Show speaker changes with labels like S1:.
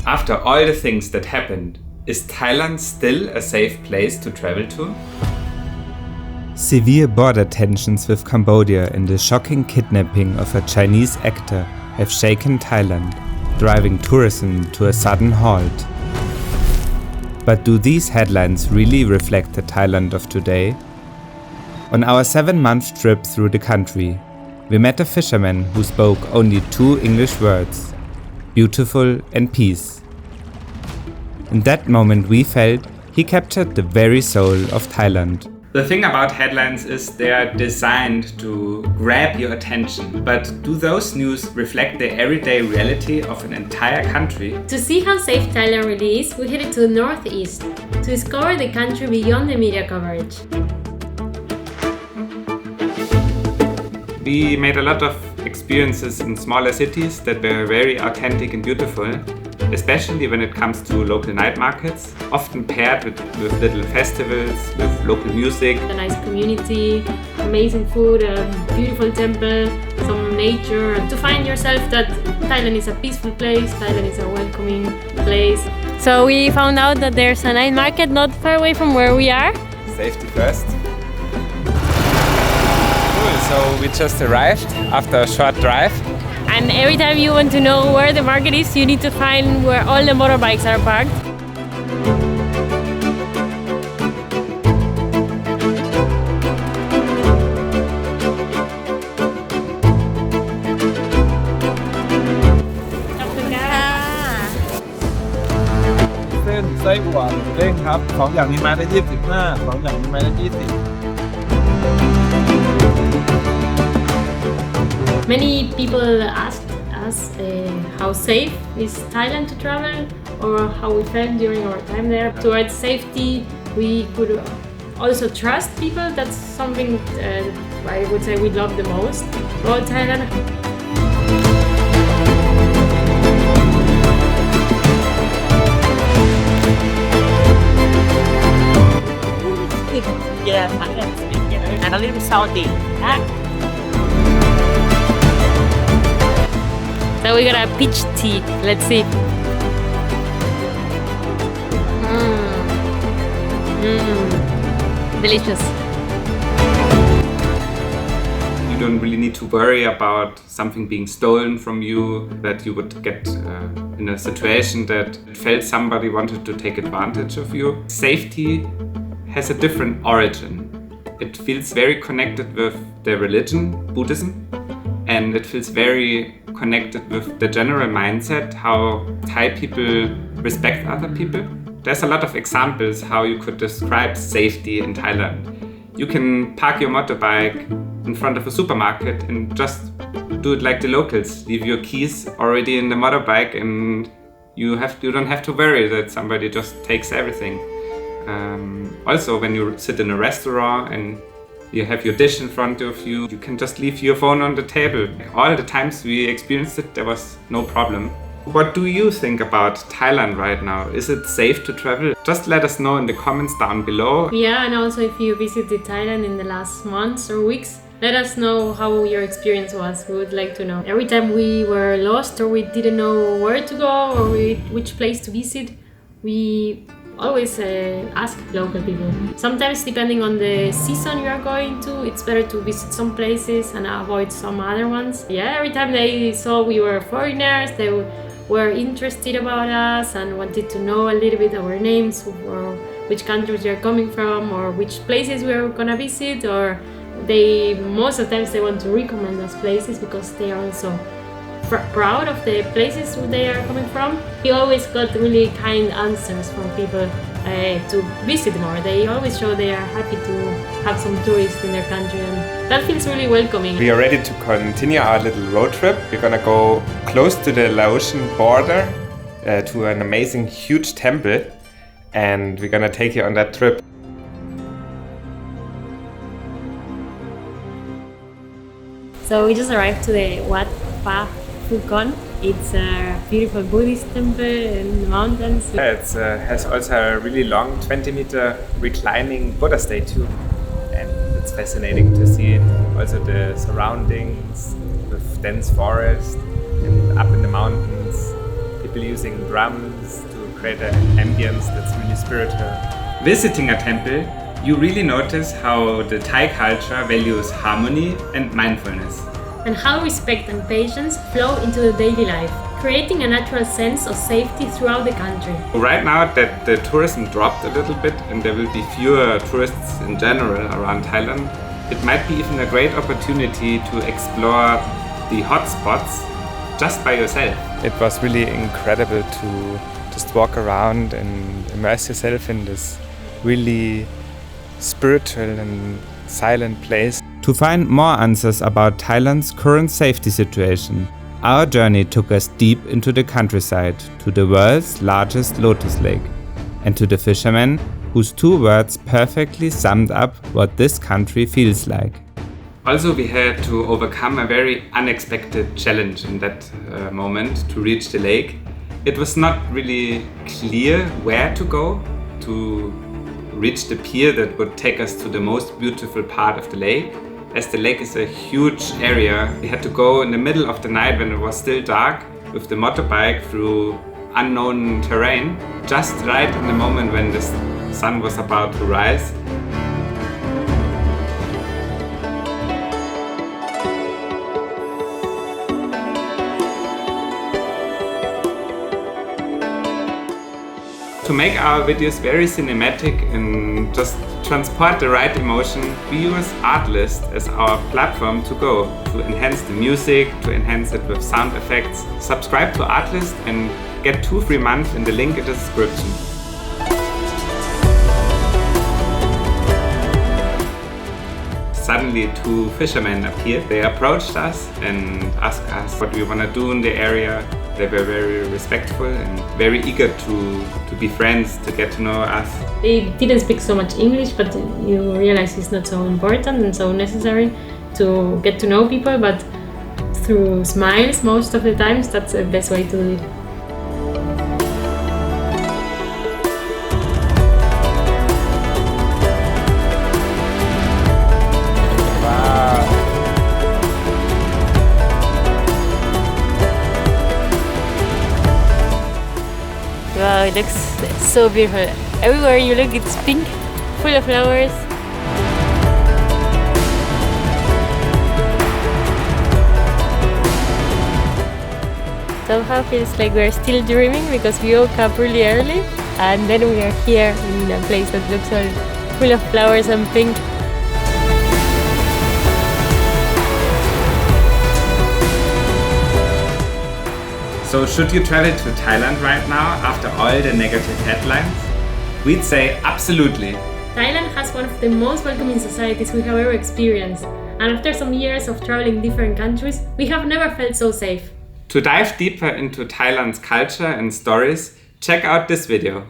S1: After all the things that happened, is Thailand still a safe place to travel to?
S2: Severe border tensions with Cambodia and the shocking kidnapping of a Chinese actor have shaken Thailand, driving tourism to a sudden halt. But do these headlines really reflect the Thailand of today? On our 7-month trip through the country, we met a fisherman who spoke only 2 English words: beautiful and peace. In that moment we felt he captured the very soul of Thailand.
S1: The thing about headlines is they are designed to grab your attention, but do those news reflect the everyday reality of an entire country?
S3: To see how safe Thailand really is, we headed to the northeast to discover the country beyond the media coverage.
S1: We made a lot of experiences in smaller cities that were very authentic and beautiful, especially when it comes to local night markets, often paired with little festivals, with local music.
S3: A nice community, amazing food, a beautiful temple, some nature. To find yourself that Thailand is a peaceful place, Thailand is a welcoming place. So we found out that there's a night market not far away from where we are.
S1: Safety first. So we just arrived after a short drive.
S3: And every time you want to know where the market is, you need to find where all the motorbikes are parked.
S4: Fen ไส้อั่วเด้งครับ2อย่างนี้ไม้ละ25 2อย่างนี้ไม้ละ20
S3: Many people asked us how safe is Thailand to travel or how we felt during our time there. Towards safety, we could also trust people. That's something I would say we love the most about Thailand.
S5: Yeah, I can speak, and a little salty.
S3: So we got a peach tea. Let's see. Delicious.
S1: You don't really need to worry about something being stolen from you, that you would get in a situation that felt somebody wanted to take advantage of you. Safety has a different origin. It feels very connected with the religion, Buddhism, and it feels very connected with the general mindset, how Thai people respect other people. There's a lot of examples how you could describe safety in Thailand. You can park your motorbike in front of a supermarket and just do it like the locals. Leave your keys already in the motorbike and you don't have to worry that somebody just takes everything. Also, when you sit in a restaurant and you have your dish in front of you, you can just leave your phone on the table. All the times we experienced it, there was no problem. What do you think about Thailand right now? Is it safe to travel? Just let us know in the comments down below.
S3: Yeah, and also if you visited Thailand in the last months or weeks, let us know how your experience was. We would like to know. Every time we were lost or we didn't know where to go or which place to visit, we always ask local people. Sometimes depending on the season you are going to, it's better to visit some places and avoid some other ones. Yeah, every time they saw we were foreigners, they were interested about us and wanted to know a little bit our names or which countries we are coming from or which places we are gonna visit, or most of the times they want to recommend us places because they are also proud of the places they are coming from. We always got really kind answers from people to visit more. They always show they are happy to have some tourists in their country, and that feels really welcoming.
S1: We are ready to continue our little road trip. We're gonna go close to the Laotian border to an amazing huge temple, and we're gonna take you on that trip.
S3: So we just arrived to the Wat Pa Phu Kon. It's a beautiful Buddhist temple in the mountains.
S1: Yeah, it has also a really long 20-meter reclining Buddha statue, and it's fascinating to see it. Also the surroundings with dense forest and up in the mountains. people using drums to create an ambience that's really spiritual. Visiting a temple, you really notice how the Thai culture values harmony and mindfulness.
S3: And how respect and patience flow into the daily life, creating a natural sense of safety throughout the country.
S1: Right now that the tourism dropped a little bit and there will be fewer tourists in general around Thailand, it might be even a great opportunity to explore the hotspots just by yourself.
S2: It was really incredible to just walk around and immerse yourself in this really spiritual and silent place. To find more answers about Thailand's current safety situation, our journey took us deep into the countryside to the world's largest lotus lake and to the fishermen whose 2 words perfectly summed up what this country feels like.
S1: Also, we had to overcome a very unexpected challenge in that moment to reach the lake. It was not really clear where to go to reach the pier that would take us to the most beautiful part of the lake. As the lake is a huge area, we had to go in the middle of the night when it was still dark with the motorbike through unknown terrain, just right in the moment when the sun was about to rise. To make our videos very cinematic and just transport the right emotion, we use Artlist as our platform to go, to enhance the music, to enhance it with sound effects. Subscribe to Artlist and get 2 free months in the link in the description. Suddenly 2 fishermen appeared. They approached us and asked us what we want to do in the area. They were very respectful and very eager to be friends, to get to know us.
S3: They didn't speak so much English, but you realize it's not so important and so necessary to get to know people, but through smiles most of the times, that's the best way to do it.
S6: Wow, it looks so beautiful. Everywhere you look, it's pink, full of flowers. Somehow feels like we're still dreaming because we woke up really early and then we are here in a place that looks all full of flowers and pink.
S1: So should you travel to Thailand right now after all the negative headlines? We'd say absolutely.
S3: Thailand has one of the most welcoming societies we have ever experienced, and after some years of traveling different countries, we have never felt so safe.
S1: To dive deeper into Thailand's culture and stories, check out this video.